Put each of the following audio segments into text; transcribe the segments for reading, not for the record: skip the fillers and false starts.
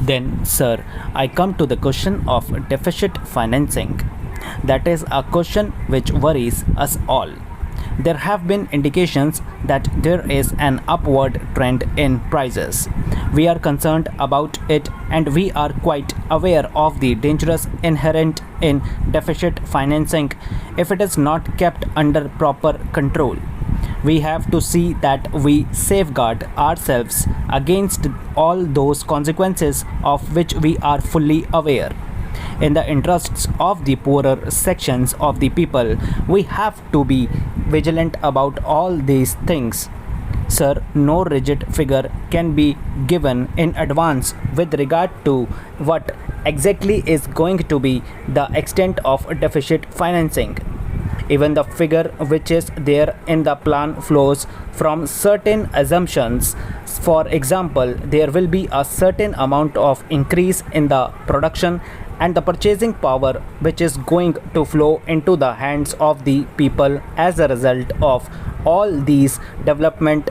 Then, sir, I come to the question of deficit financing. That is a question which worries us all. There have been indications that there is an upward trend in prices. We are concerned about it and we are quite aware of the dangers inherent in deficit financing if it is not kept under proper control. We have to see that we safeguard ourselves against all those consequences of which we are fully aware. In the interests of the poorer sections of the people, we have to be vigilant about all these things. Sir, no rigid figure can be given in advance with regard to what exactly is going to be the extent of deficit financing. Even the figure which is there in the plan flows from certain assumptions. For example, there will be a certain amount of increase in the production and the purchasing power which is going to flow into the hands of the people as a result of all these development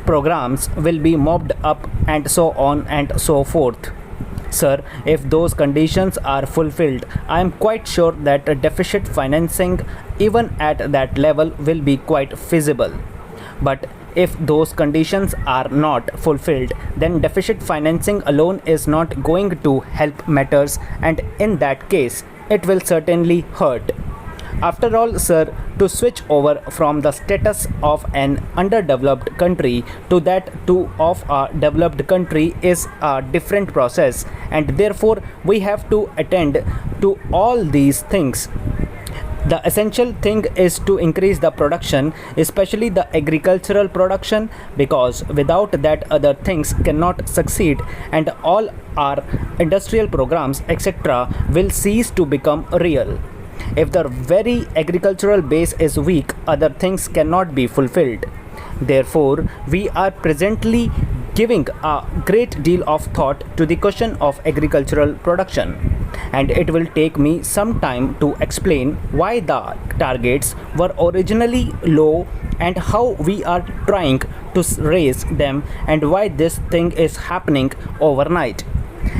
programs will be mopped up and so on and so forth. Sir, if those conditions are fulfilled, I am quite sure that deficit financing even at that level will be quite feasible. But if those conditions are not fulfilled, then deficit financing alone is not going to help matters, and in that case, it will certainly hurt. After all, sir, to switch over from the status of an underdeveloped country to that of a developed country is a different process, and therefore we have to attend to all these things. The essential thing is to increase the production, especially the agricultural production, because without that other things cannot succeed and all our industrial programs etc. will cease to become real. If the very agricultural base is weak, other things cannot be fulfilled. Therefore, we are presently giving a great deal of thought to the question of agricultural production, and it will take me some time to explain why the targets were originally low and how we are trying to raise them and why this thing is happening overnight.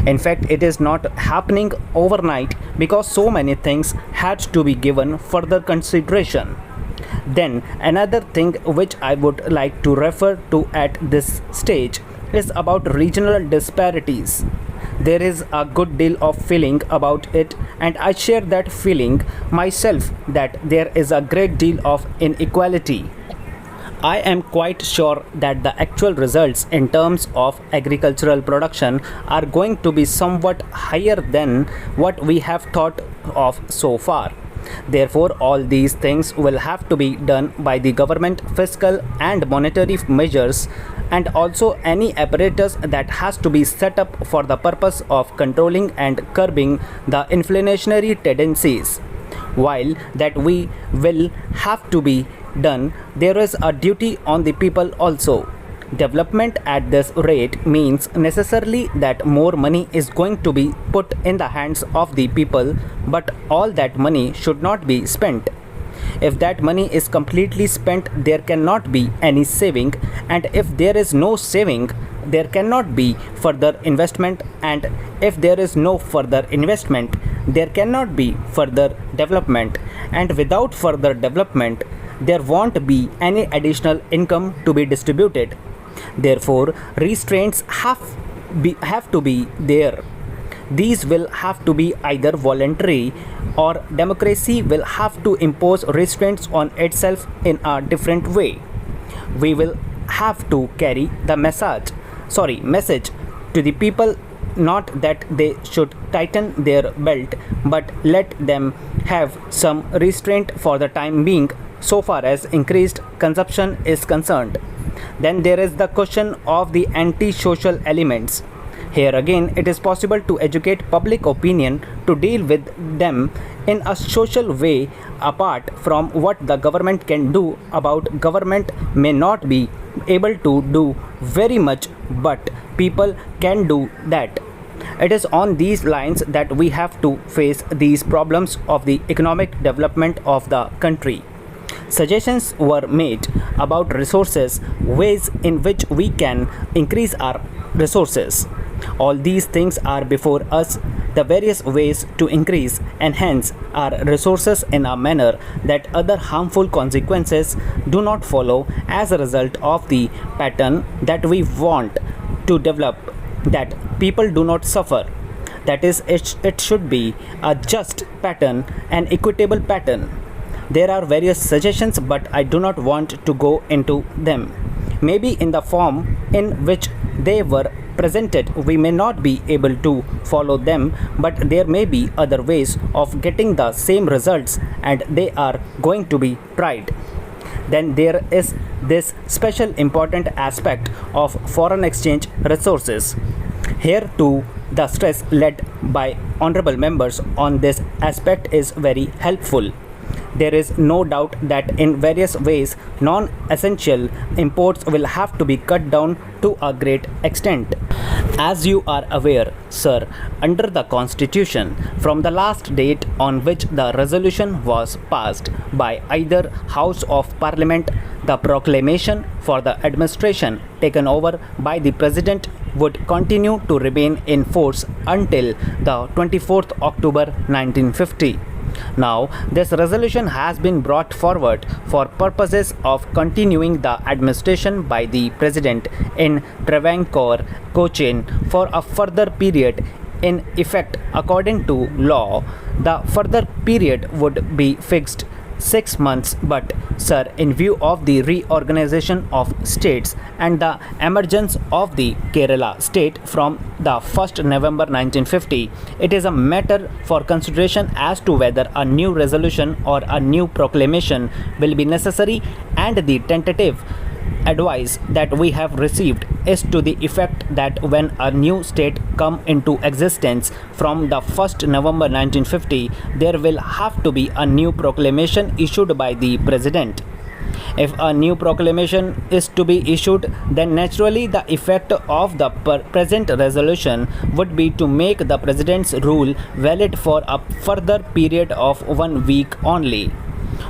In fact, it is not happening overnight because so many things had to be given further consideration. Then another thing which I would like to refer to at this stage is about regional disparities. There is a good deal of feeling about it, and I share that feeling myself that there is a great deal of inequality. I am quite sure that the actual results in terms of agricultural production are going to be somewhat higher than what we have thought of so far. Therefore, all these things will have to be done by the government fiscal and monetary measures, and also any apparatus that has to be set up for the purpose of controlling and curbing the inflationary tendencies. While that we will have to be done, there is a duty on the people also. Development at this rate means necessarily that more money is going to be put in the hands of the people, but all that money should not be spent. If that money is completely spent, there cannot be any saving, and if there is no saving, there cannot be further investment, and if there is no further investment, there cannot be further development, and without further development, there won't be any additional income to be distributed. Therefore, restraints have to be there. These will have to be either voluntary, or democracy will have to impose restraints on itself in a different way. We will have to carry the message to the people, not that they should tighten their belt, but let them have some restraint for the time being so far as increased consumption is concerned. Then there is the question of the anti-social elements. Here again, it is possible to educate public opinion to deal with them in a social way apart from what the government can do. About government may not be able to do very much, but people can do that. It is on these lines that we have to face these problems of the economic development of the country. Suggestions were made about resources, ways in which we can increase our resources. All these things are before us, the various ways to increase, enhance our resources in a manner that other harmful consequences do not follow as a result of the pattern that we want to develop, that people do not suffer. That is, it should be a just pattern, an equitable pattern. There are various suggestions, but I do not want to go into them. Maybe in the form in which they were presented, we may not be able to follow them, but there may be other ways of getting the same results, and they are going to be tried. Then there is this special important aspect of foreign exchange resources. Here too, the stress laid by honorable members on this aspect is very helpful. There is no doubt that in various ways non-essential imports will have to be cut down to a great extent. As you are aware, sir, under the Constitution, from the last date on which the resolution was passed by either House of Parliament, the proclamation for the administration taken over by the President would continue to remain in force until the 24th October 1950. Now, this resolution has been brought forward for purposes of continuing the administration by the President in Travancore, Cochin for a further period. In effect, according to law, the further period would be fixed 6 months, but sir, in view of the reorganization of states and the emergence of the Kerala state from the 1st November 1950, it is a matter for consideration as to whether a new resolution or a new proclamation will be necessary, and the tentative advice that we have received is to the effect that when a new state come into existence from the 1st November 1950, there will have to be a new proclamation issued by the President. If a new proclamation is to be issued, then naturally the effect of the present resolution would be to make the President's rule valid for a further period of 1 week only.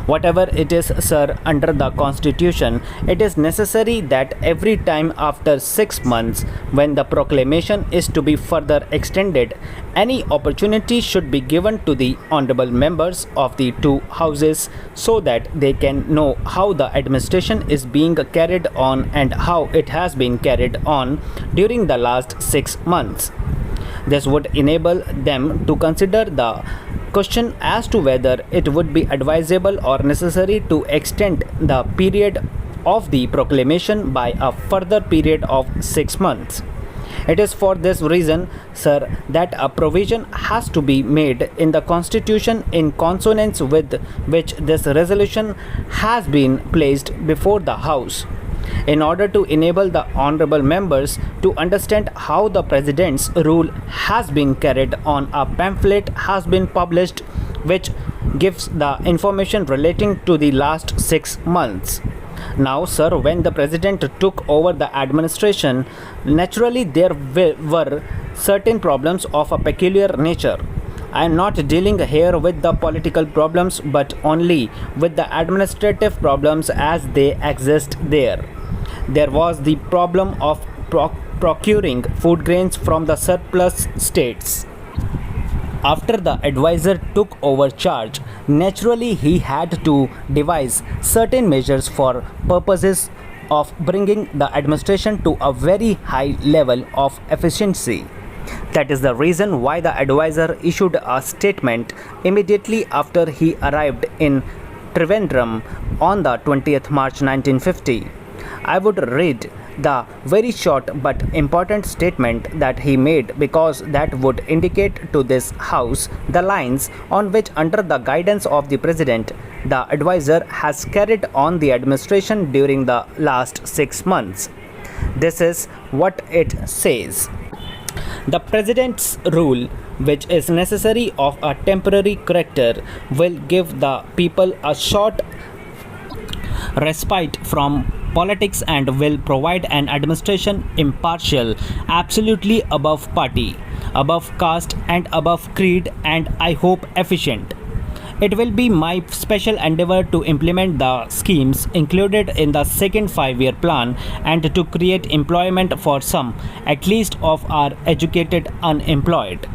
Whatever it is, sir, under the Constitution, it is necessary that every time after 6 months, when the proclamation is to be further extended, any opportunity should be given to the honorable members of the two houses so that they can know how the administration is being carried on and how it has been carried on during the last 6 months. This would enable them to consider the question as to whether it would be advisable or necessary to extend the period of the proclamation by a further period of 6 months. It is for this reason, sir, that a provision has to be made in the Constitution in consonance with which this resolution has been placed before the House, in order to enable the honorable members to understand how the President's rule has been carried on. A pamphlet has been published which gives the information relating to the last 6 months. Now, sir, when the President took over the administration, naturally there were certain problems of a peculiar nature. I am not dealing here with the political problems, but only with the administrative problems as they exist there. There was the problem of procuring food grains from the surplus states. After the advisor took over charge, naturally he had to devise certain measures for purposes of bringing the administration to a very high level of efficiency. That is the reason why the advisor issued a statement immediately after he arrived in Trivandrum on the 20th March 1950. I would read the very short but important statement that he made, because that would indicate to this House the lines on which, under the guidance of the President, the advisor has carried on the administration during the last 6 months. This is what it says. The President's rule, which is necessary of a temporary character, will give the people a short respite from politics and will provide an administration impartial, absolutely above party, above caste and above creed, and I hope efficient. It will be my special endeavor to implement the schemes included in the second 5-year plan and to create employment for some, at least, of our educated unemployed.